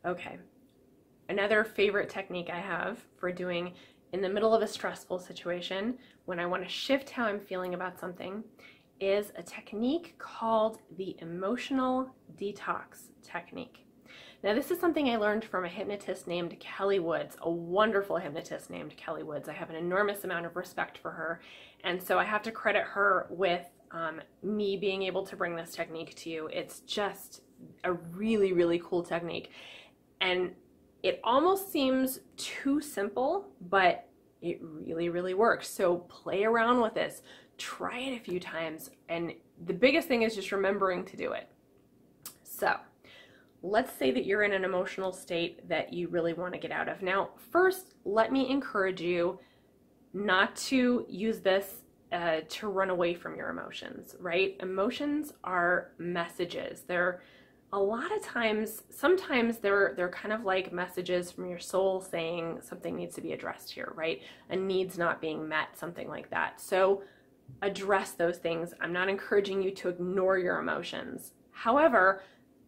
Okay, another favorite technique I have for doing in the middle of a stressful situation when I want to shift how I'm feeling about something is a technique called the Emotional Detox technique. Now, this is something I learned from a hypnotist named Kelly Woods, a wonderful hypnotist named Kelly Woods. I have an enormous amount of respect for her, and so I have to credit her with me being able to bring this technique to you. It's just a really, really cool technique, and it almost seems too simple, but it really, really works. So play around with this. Try it a few times, and the biggest thing is just remembering to do it. So let's say that you're in an emotional state that you really want to get out of. Now, first, let me encourage you not to use this to run away from your emotions, right? Emotions are messages. They're a lot of times, sometimes they're kind of like messages from your soul saying something needs to be addressed here, right? A need's not being met, something like that. So address those things. I'm not encouraging you to ignore your emotions. However,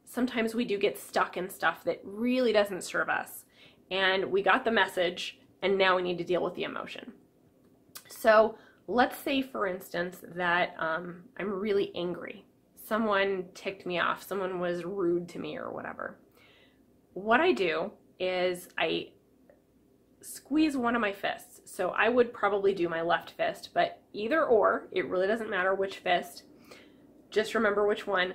sometimes we do get stuck in stuff that really doesn't serve us. And we got the message, and now we need to deal with the emotion. So let's say, for instance, that I'm really angry. Someone ticked me off. Someone was rude to me or whatever. What I do is I squeeze one of my fists. So I would probably do my left fist, but either or, it really doesn't matter which fist. Just remember which one.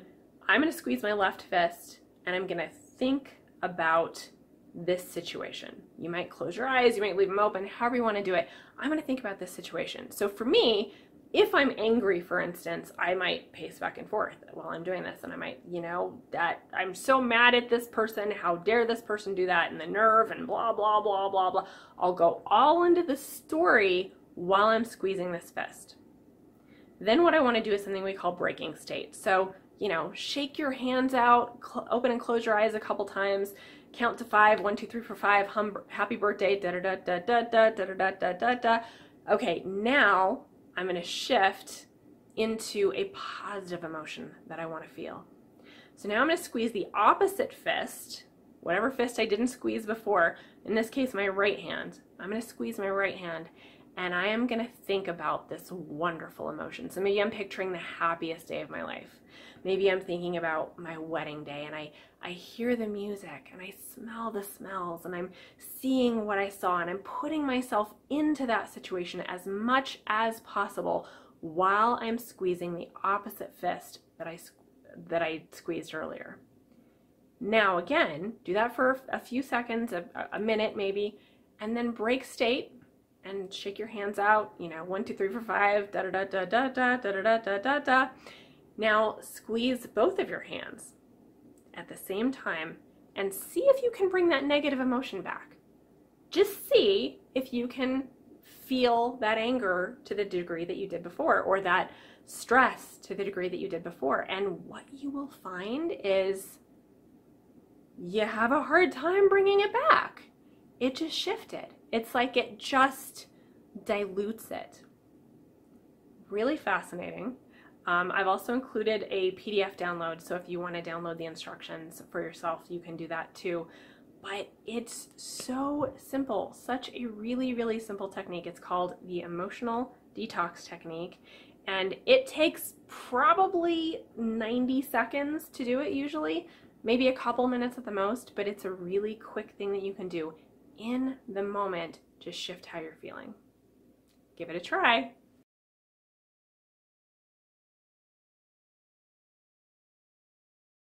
I'm going to squeeze my left fist, and I'm going to think about this situation. You might close your eyes, you might leave them open, however you want to do it. I'm going to think about this situation. So for me, if I'm angry, for instance, I might pace back and forth while I'm doing this, and I might, that I'm so mad at this person, how dare this person do that, and the nerve, and blah, blah, blah, blah, blah. I'll go all into the story while I'm squeezing this fist. Then what I want to do is something we call breaking state. So, shake your hands out, open and close your eyes a couple times, count to 5, 1, 2, 3, 4, 5, hum happy birthday, da da da da da da da da da da da. Okay, now I'm going to shift into a positive emotion that I want to feel. So now I'm going to squeeze the opposite fist, whatever fist I didn't squeeze before, in this case my right hand. I'm going to squeeze my right hand, and I am going to think about this wonderful emotion. So maybe I'm picturing the happiest day of my life. Maybe I'm thinking about my wedding day, and I hear the music, and I smell the smells, and I'm seeing what I saw, and I'm putting myself into that situation as much as possible while I'm squeezing the opposite fist that I squeezed earlier. Now again, do that for a few seconds, a minute maybe, and then break state and shake your hands out, 1, 2, 3, 4, 5, da da da da da da da da da da da. Now squeeze both of your hands at the same time and see if you can bring that negative emotion back. Just see if you can feel that anger to the degree that you did before, or that stress to the degree that you did before. And what you will find is you have a hard time bringing it back. It just shifted. It's like it just dilutes it. Really fascinating. I've also included a PDF download, so if you want to download the instructions for yourself, you can do that too. But it's so simple, such a really, really simple technique. It's called the Emotional Detox technique, and it takes probably 90 seconds to do it usually, maybe a couple minutes at the most, but it's a really quick thing that you can do in the moment to shift how you're feeling. Give it a try.